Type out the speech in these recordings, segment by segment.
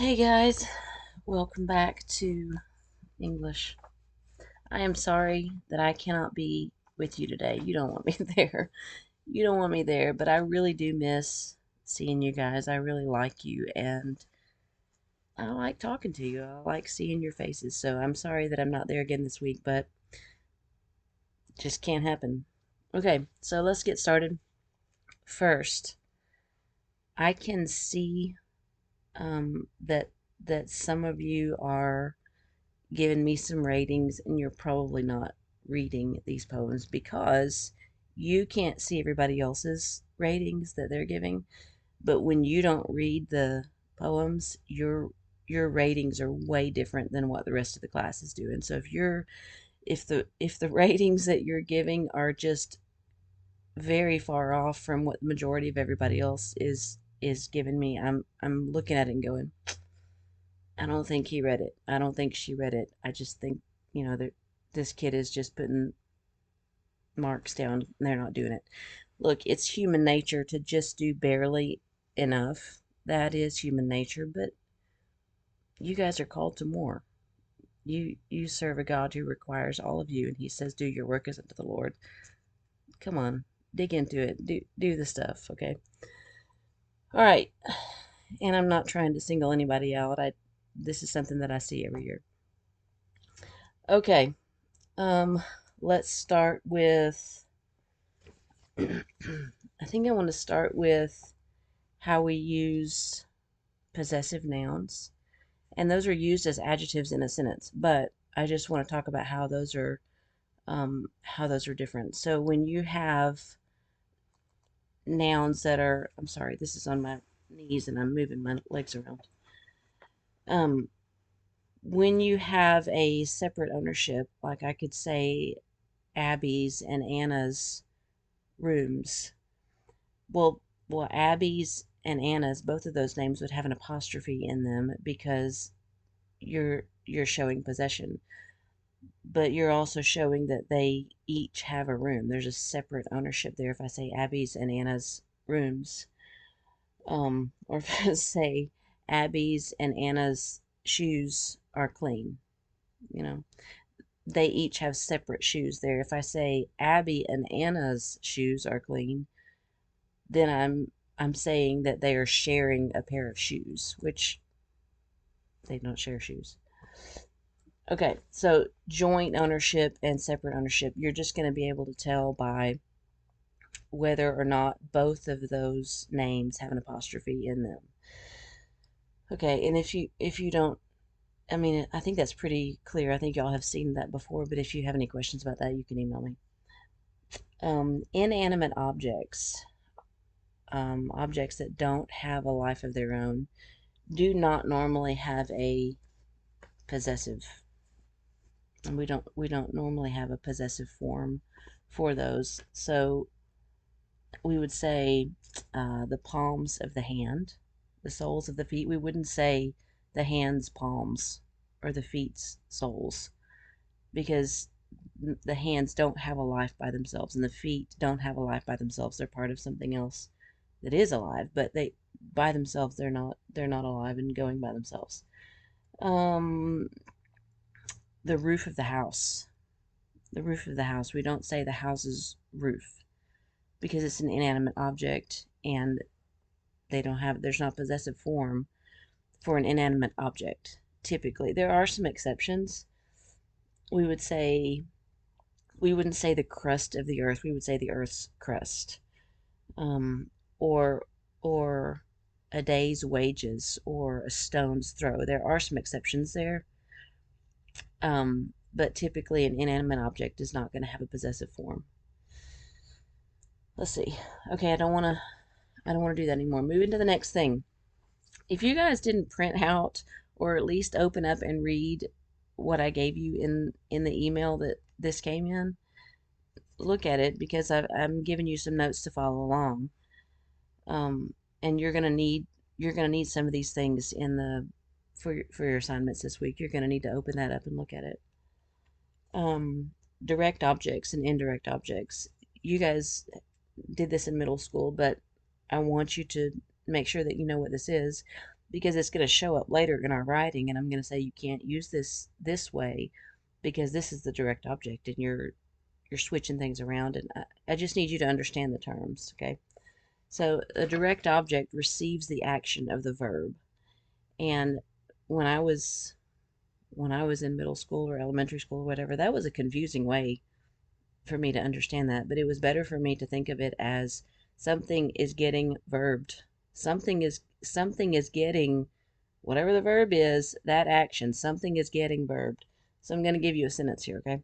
Hey guys, welcome back to English. I am sorry that I cannot be with you today. You don't want me there. You don't want me there, but I really do miss seeing you guys. I really like you and I like talking to you. I like seeing your faces. So I'm sorry that I'm not there again this week, but just can't happen. Okay, so let's get started. First, I can see that some of you are giving me some ratings, and you're probably not reading these poems because you can't see everybody else's ratings that they're giving. But when you don't read the poems, your ratings are way different than what the rest of the class is doing. So if the ratings that you're giving are just very far off from what the majority of everybody else is giving me, I'm looking at it and going, I don't think he read it. I don't think she read it. I just think, that this kid is just putting marks down and they're not doing it. Look, it's human nature to just do barely enough. That is human nature, but you guys are called to more. You serve a God who requires all of you, and he says, do your work as unto the Lord. Come on, dig into it. Do the stuff, okay? All right. And I'm not trying to single anybody out. This is something that I see every year. Okay. Um, let's start with, I think I want to start with how we use possessive nouns. And those are used as adjectives in a sentence, but I just want to talk about how those are different. So when you have nouns that are, I'm sorry, this is on my knees and I'm moving my legs around. Um, when you have a separate ownership, like I could say Abby's and Anna's rooms. Well, Abby's and Anna's, both of those names would have an apostrophe in them because you're showing possession, but you're also showing that they each have a room. There's a separate ownership there. If I say Abby's and Anna's rooms, or if I say Abby's and Anna's shoes are clean, you know, they each have separate shoes there. If I say Abby and Anna's shoes are clean, then I'm saying that they are sharing a pair of shoes, which they don't share shoes. Okay, so joint ownership and separate ownership, you're just going to be able to tell by whether or not both of those names have an apostrophe in them. Okay, and if you don't, I mean, I think that's pretty clear. I think y'all have seen that before, but if you have any questions about that, you can email me. Inanimate objects, objects that don't have a life of their own, do not normally have a possessive, and we don't normally have a possessive form for those. So we would say the palms of the hand, the soles of the feet. We wouldn't say the hand's palms or the feet's soles because the hands don't have a life by themselves and the feet don't have a life by themselves. They're part of something else that is alive, but they by themselves they're not alive and going by themselves. Um, the roof of the house. The roof of the house. We don't say the house's roof because it's an inanimate object and there's not possessive form for an inanimate object. Typically, there are some exceptions. We would say we wouldn't say the crust of the earth. We would say the earth's crust, um, or or a day's wages, or a stone's throw. There are some exceptions there, but typically an inanimate object is not going to have a possessive form. Let's see. Okay, I don't want to do that anymore. Moving to the next thing. If you guys didn't print out or at least open up and read what I gave you in the email that this came in, look at it because I'm giving you some notes to follow along. And you're gonna need some of these things in the for your assignments this week. You're gonna need to open that up and look at it. Um, Direct objects and indirect objects. You guys did this in middle school, but I want you to make sure that you know what this is. because it's going to show up later in our writing, and I'm going to say you can't use this way because this is the direct object, and you're switching things around, and I just need you to understand the terms, okay? So a direct object receives the action of the verb, and when I was in middle school or elementary school or whatever, that was a confusing way for me to understand that, but it was better for me to think of it as something is getting verbed. Something is getting whatever the verb is, that action, something is getting verbed. So I'm going to give you a sentence here, okay?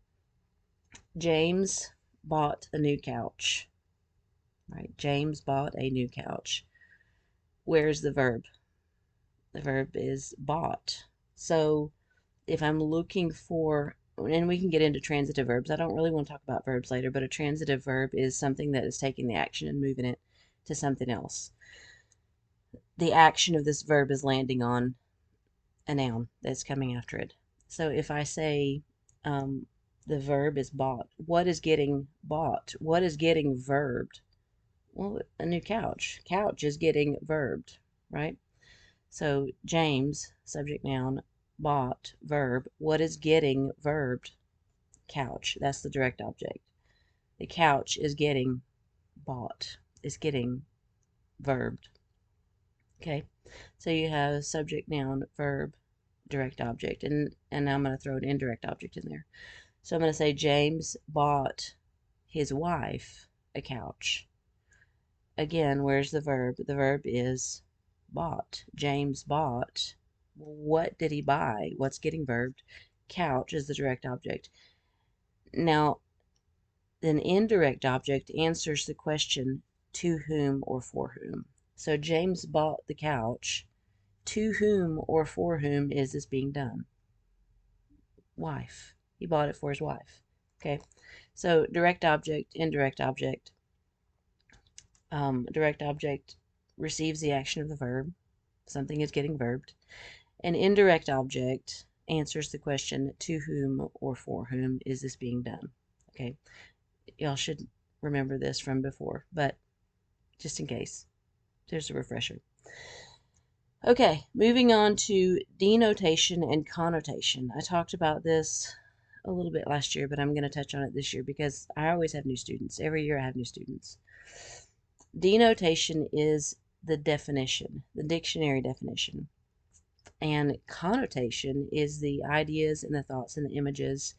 James bought a new couch. Right? James bought a new couch. Where's the verb? The verb is bought. So if I'm looking for, and we can get into transitive verbs. I don't really want to talk about verbs later, but a transitive verb is something that is taking the action and moving it to something else. The action of this verb is landing on a noun that's coming after it. So if I say the verb is bought, what is getting bought? What is getting verbed? Well, a new couch. Couch is getting verbed, right? So James, subject noun, bought, verb. What is getting verbed? Couch. That's the direct object. The couch is getting bought. It's getting verbed. Okay. So you have subject, noun, verb, direct object. And now I'm going to throw an indirect object in there. So I'm going to say James bought his wife a couch. Again, where's the verb? The verb is bought. James bought. What did he buy? What's getting verbed? Couch is the direct object. Now, an indirect object answers the question to whom or for whom. So James bought the couch. To whom or for whom is this being done? Wife. He bought it for his wife. Okay. So direct object, indirect object. Direct object receives the action of the verb. Something is getting verbed. An indirect object answers the question to whom or for whom is this being done. Okay. Y'all should remember this from before, but just in case, there's a refresher. Okay, moving on to denotation and connotation. I talked about this a little bit last year, but I'm going to touch on it this year because I always have new students. Every year I have new students. Denotation is the definition, the dictionary definition. And connotation is the ideas and the thoughts and the images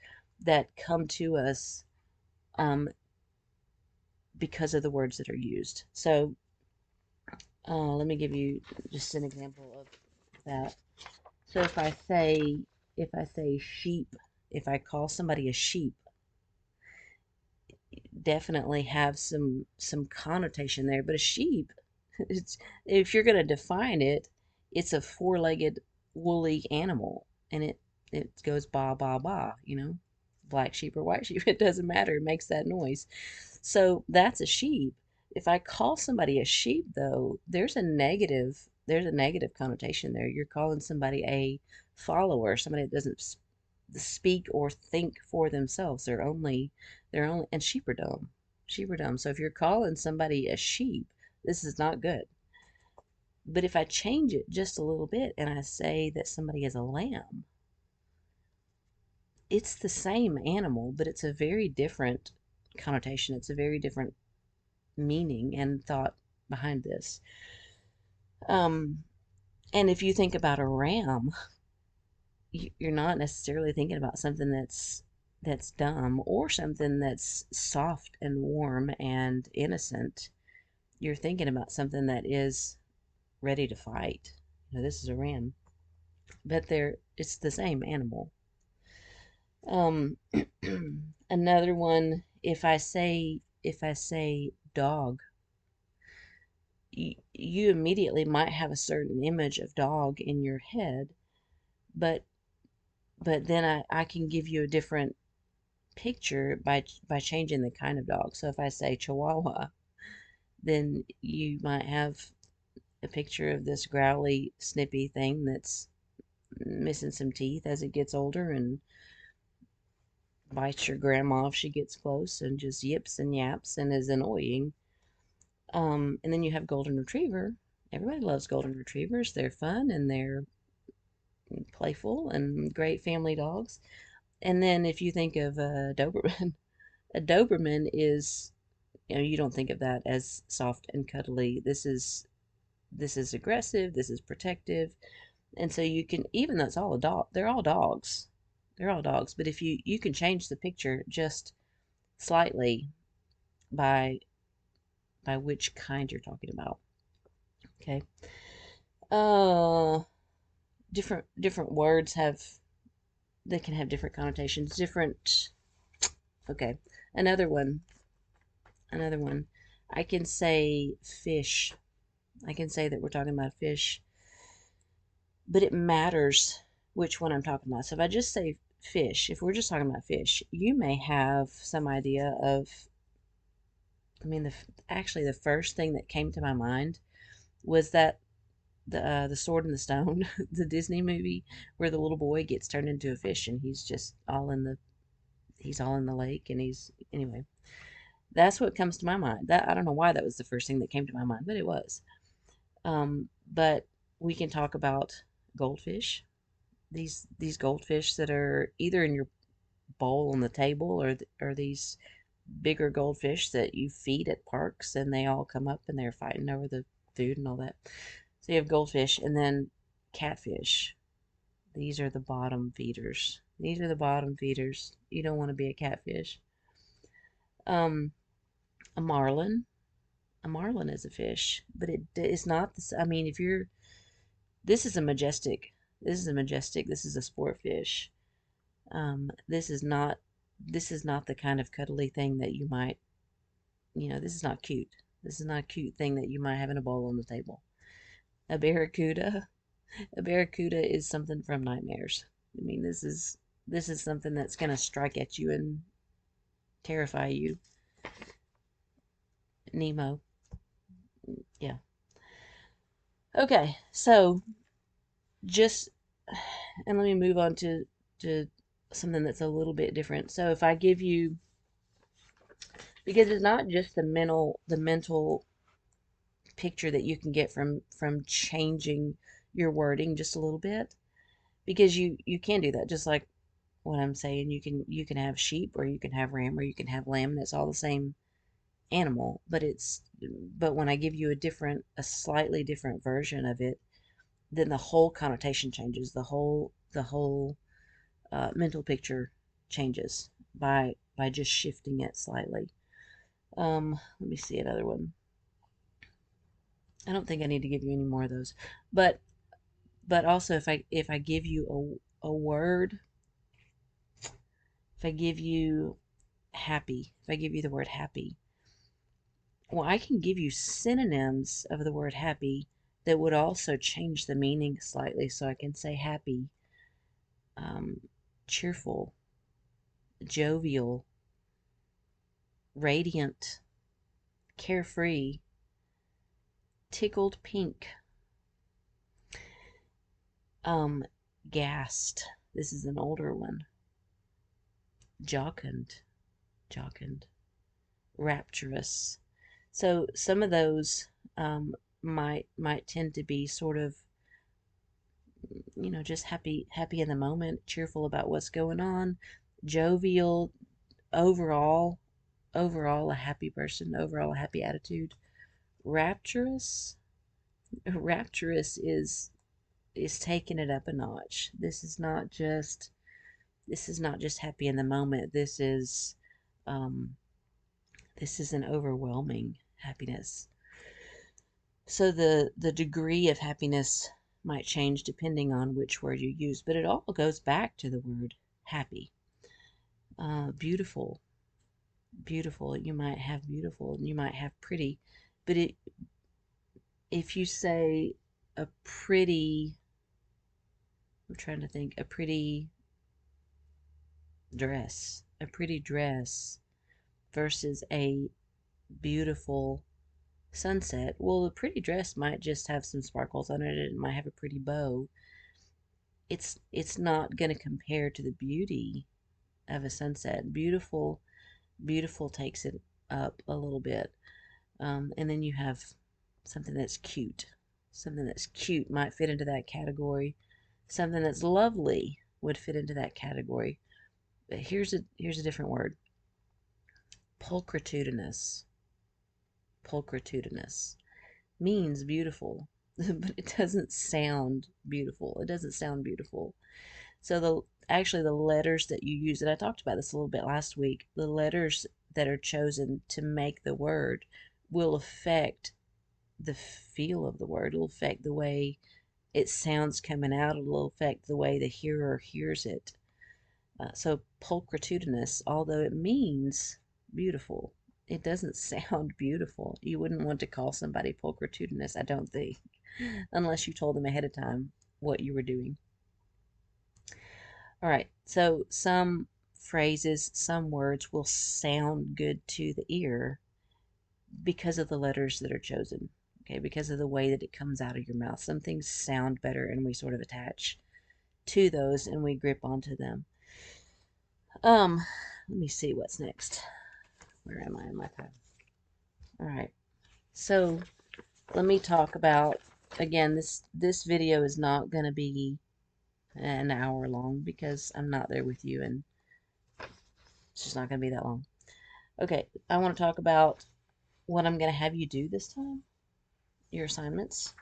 that come to us because of the words that are used. So let me give you just an example of that. So if I say sheep, if I call somebody a sheep, definitely have some connotation there. But a sheep, it's, if you're going to define it, it's a four-legged woolly animal, and it goes ba ba ba, black sheep or white sheep, it doesn't matter, it makes that noise. So that's a sheep. If I call somebody a sheep, though, there's a negative connotation there. You're calling somebody a follower, somebody that doesn't speak or think for themselves. They're only, and sheep are dumb. Sheep are dumb. So if you're calling somebody a sheep, this is not good. But if I change it just a little bit and I say that somebody is a lamb, it's the same animal, but it's a very different connotation. It's a very different meaning and thought behind this. And if you think about a ram, you're not necessarily thinking about something that's dumb or something that's soft and warm and innocent. You're thinking about something that is ready to fight. This is a ram, but it's the same animal. Another one, if I say dog, you immediately might have a certain image of dog in your head, but then I can give you a different picture by changing the kind of dog. So if I say Chihuahua, then you might have a picture of this growly, snippy thing that's missing some teeth as it gets older and bites your grandma if she gets close and just yips and yaps and is annoying. And then you have golden retriever. Everybody loves golden retrievers. They're fun and they're playful and great family dogs. And then if you think of a Doberman, a Doberman is, you don't think of that as soft and cuddly. This is aggressive, this is protective. And so you can, even though it's all a dog, they're all dogs. They're all dogs, but if you can change the picture just slightly by which kind you're talking about. Okay. Uh different words have, they can have different connotations, different. Okay. Another one. Another one. I can say fish. I can say that we're talking about fish, but it matters which one I'm talking about. So if I just say fish, if we're just talking about fish, you may have some idea of, I mean, actually the first thing that came to my mind was that the Sword in the Stone, the Disney movie where the little boy gets turned into a fish and he's just all in the he's all in the lake and he's anyway. That's what comes to my mind. That I don't know why that was the first thing that came to my mind, but it was. But we can talk about goldfish. These goldfish that are either in your bowl on the table or these bigger goldfish that you feed at parks and they all come up and they're fighting over the food and all that. So you have goldfish and then catfish. These are the bottom feeders. These are the bottom feeders. You don't want to be a catfish. Um, a marlin. A marlin is a fish, but it is not the. I mean, if you're, this is a majestic. This is a majestic. This is a sport fish. This is not. This is not the kind of cuddly thing that you might. This is not cute. This is not a cute thing that you might have in a bowl on the table. A barracuda. A barracuda is something from nightmares. I mean, this is something that's gonna strike at you and terrify you. Nemo. Yeah. Okay, so just and let me move on to something that's a little bit different. So if I give you, because it's not just the mental picture that you can get from changing your wording just a little bit, because you can do that just like what I'm saying. You can have sheep or you can have ram or you can have lamb, and it's all the same animal, but when I give you a slightly different version of it, then the whole connotation changes. The whole mental picture changes by just shifting it slightly. Let me see another one. I don't think I need to give you any more of those, but also if I give you a word, if I give you happy, if I give you the word happy, well, I can give you synonyms of the word happy that would also change the meaning slightly. So I can say happy, um, cheerful, jovial, radiant, carefree, tickled pink, um, gassed. This is an older one. Jocund, jocund, rapturous. So some of those might tend to be sort of, just happy in the moment, cheerful about what's going on, jovial, overall overall a happy person, overall a happy attitude. Rapturous, rapturous is taking it up a notch. This is not just happy in the moment. Um this is an overwhelming happiness. So the degree of happiness might change depending on which word you use, but it all goes back to the word happy. Beautiful, beautiful. You might have beautiful and you might have pretty, but if you say a pretty, I'm trying to think, a pretty dress versus a beautiful sunset. Well, the pretty dress might just have some sparkles on it. It might have a pretty bow. It's not going to compare to the beauty of a sunset. Beautiful takes it up a little bit. And then you have something that's cute. Something that's cute might fit into that category. Something that's lovely would fit into that category. But here's a different word. Pulchritudinous. Pulchritudinous means beautiful, but it doesn't sound beautiful. It doesn't sound beautiful. So actually the letters that you use, and I talked about this a little bit last week, the letters that are chosen to make the word will affect the feel of the word. It'll affect the way it sounds coming out. It'll affect the way the hearer hears it. So pulchritudinous, although it means beautiful, it doesn't sound beautiful. You wouldn't want to call somebody pulchritudinous, I don't think, unless you told them ahead of time what you were doing. All right, so some phrases, some words will sound good to the ear because of the letters that are chosen. Okay, because of the way that it comes out of your mouth. Some things sound better and we sort of attach to those and we grip onto them. Let me see what's next. Where am I in my time? All right. So let me talk about, again, this video is not going to be an hour long because I'm not there with you and it's just not going to be that long. Okay, I want to talk about what I'm going to have you do this time, your assignments.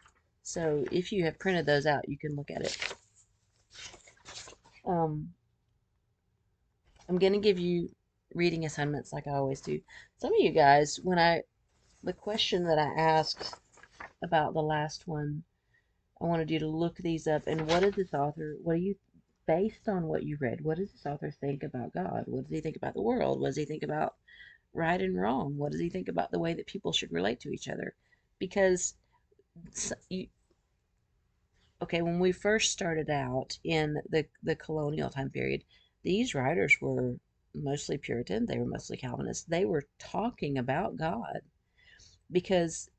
So if you have printed those out, you can look at it. I'm going to give you reading assignments like I always do. Some of you guys, the question that I asked about the last one, I wanted you to look these up and what do you, based on what you read, what does this author think about God? What does he think about the world? What does he think about right and wrong? What does he think about the way that people should relate to each other? Because, okay, when we first started out in the colonial time period, these writers were mostly Puritan, they were mostly Calvinist. They were talking about God because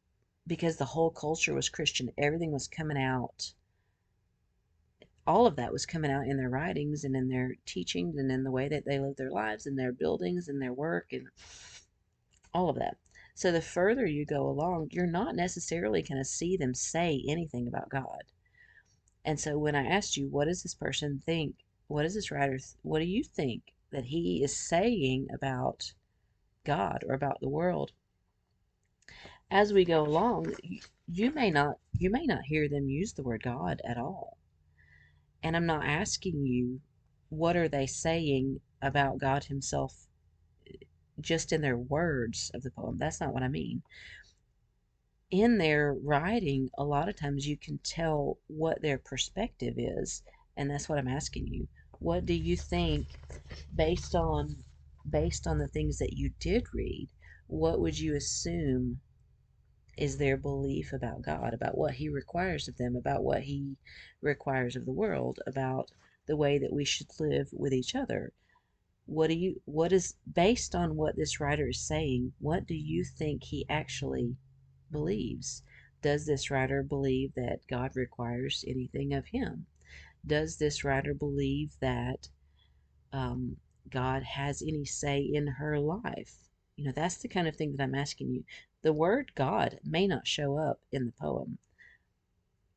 the whole culture was Christian. Everything was coming out. All of that was coming out in their writings and in their teachings and in the way that they lived their lives and their buildings and their work and all of that. So the further you go along, you're not necessarily going to see them say anything about God. And so when I asked you, what does this person think? What does this writer, what do you think that he is saying about God or about the world? As we go along, you may not hear them use the word God at all. And I'm not asking you what are they saying about God himself just in their words of the poem. That's not what I mean. In their writing, a lot of times you can tell what their perspective is, and that's what I'm asking you. What do you think based on the things that you did read? What would you assume is their belief about God, about what he requires of them, about what he requires of the world, about the way that we should live with each other? What is based on what this writer is saying, what do you think he actually believes? Does this writer believe that God requires anything of him? Does this writer believe that um, God has any say in her life? That's the kind of thing that I'm asking you. The word God may not show up in the poem,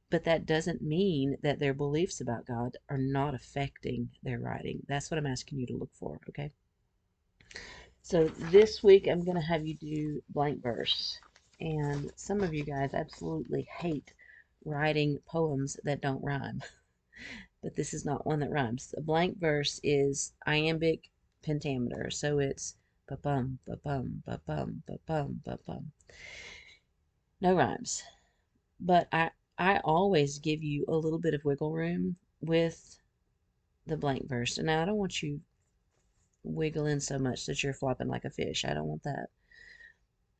but that doesn't mean that their beliefs about God are not affecting their writing. That's what I'm asking you to look for, okay? So this week I'm going to have you do blank verse. And some of you guys absolutely hate writing poems that don't rhyme, but this is not one that rhymes. A blank verse is iambic pentameter, so it's ba-bum, ba-bum, ba-bum, ba-bum, ba-bum. No rhymes. But I always give you a little bit of wiggle room with the blank verse. And now I don't want you wiggling so much that you're flopping like a fish. I don't want that.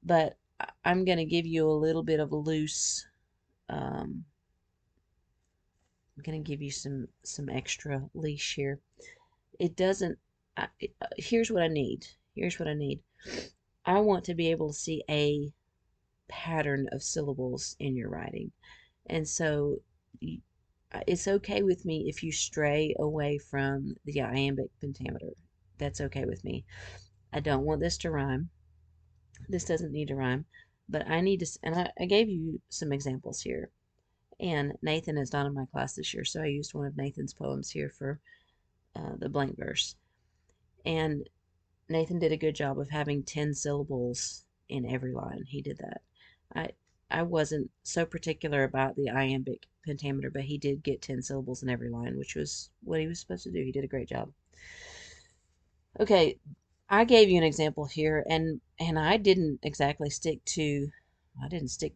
But I'm going to give you a little bit of a loose, I'm going to give you some extra leash here. It doesn't, here's what I need. Here's what I need. I want to be able to see a pattern of syllables in your writing. And so it's okay with me if you stray away from the iambic pentameter. That's okay with me. I don't want this to rhyme. This doesn't need to rhyme, but I need to, and I gave you some examples here. And Nathan is not in my class this year, so I used one of Nathan's poems here for the blank verse. And Nathan did a good job of having 10 syllables in every line. He did that. I I wasn't so particular about the iambic pentameter, but he did get 10 syllables in every line, which was what he was supposed to do. He did a great job. Okay, I gave you an example here, and I didn't stick to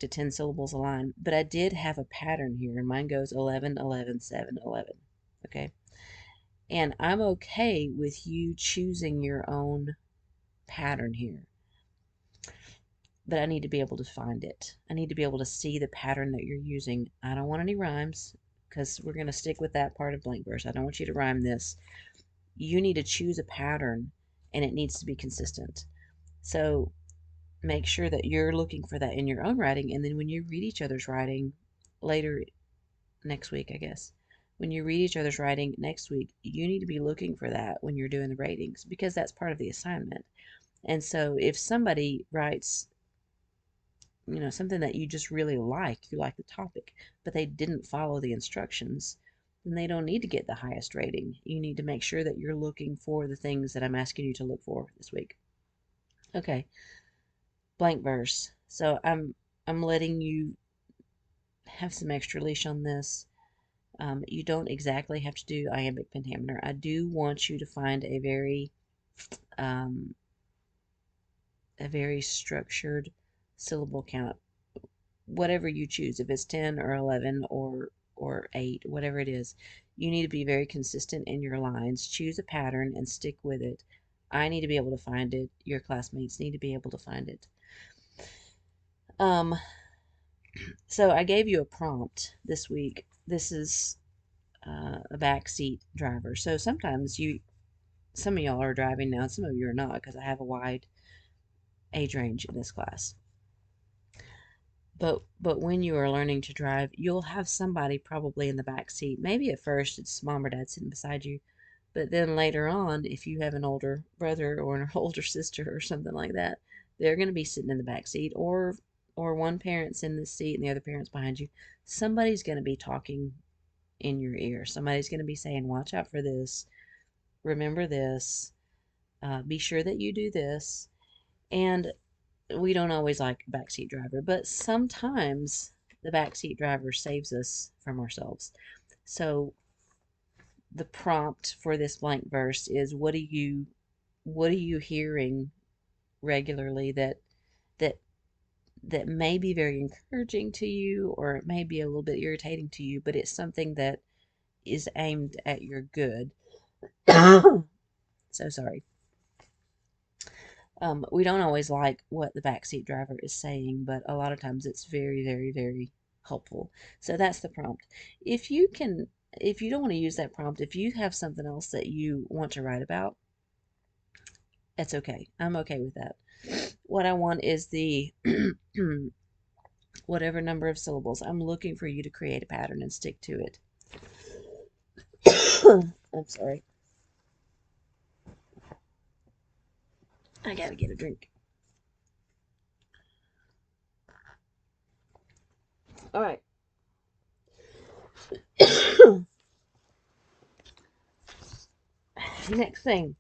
10 syllables a line, but I did have a pattern here, and mine goes 11, 11, 7, 11. Okay, and I'm okay with you choosing your own pattern here, but I need to be able to find it. I need to be able to see the pattern that you're using. I don't want any rhymes because we're going to stick with that part of blank verse. I don't want you to rhyme this. You need to choose a pattern, and it needs to be consistent. So make sure that you're looking for that in your own writing, and then when you read each other's writing later next week, I guess, when you read each other's writing next week, you need to be looking for that when you're doing the ratings because that's part of the assignment. And so if somebody writes, something that you just really like, you like the topic, but they didn't follow the instructions, then they don't need to get the highest rating. You need to make sure that you're looking for the things that I'm asking you to look for this week. Okay, blank verse. So I'm letting you have some extra leash on this. You don't exactly have to do iambic pentameter. I do want you to find um, a very structured syllable count, whatever you choose. If it's 10 or 11 or 8, whatever it is, you need to be very consistent in your lines. Choose a pattern and stick with it. I need to be able to find it. Your classmates need to be able to find it. So I gave you a prompt this week. This is a backseat driver. So sometimes some of y'all are driving now, some of you are not, because I have a wide age range in this class. But when you are learning to drive, you'll have somebody probably in the back seat. Maybe at first it's mom or dad sitting beside you, but then later on, if you have an older brother or an older sister or something like that, they're going to be sitting in the back seat, or one parent's in the seat and the other parent's behind you. Somebody's going to be talking in your ear. Somebody's going to be saying, "Watch out for this. Remember this. Be sure that you do this." And we don't always like a backseat driver, but sometimes the backseat driver saves us from ourselves. So the prompt for this blank verse is what are you hearing regularly that that may be very encouraging to you, or it may be a little bit irritating to you, but it's something that is aimed at your good. So sorry. We don't always like what the backseat driver is saying, but a lot of times it's very, very, very helpful. So that's the prompt. If you can, if you don't want to use that prompt, if you have something else that you want to write about, that's okay. I'm okay with that. What I want is the whatever number of syllables. I'm looking for you to create a pattern and stick to it. I'm sorry. I gotta get a drink. All right. Next thing.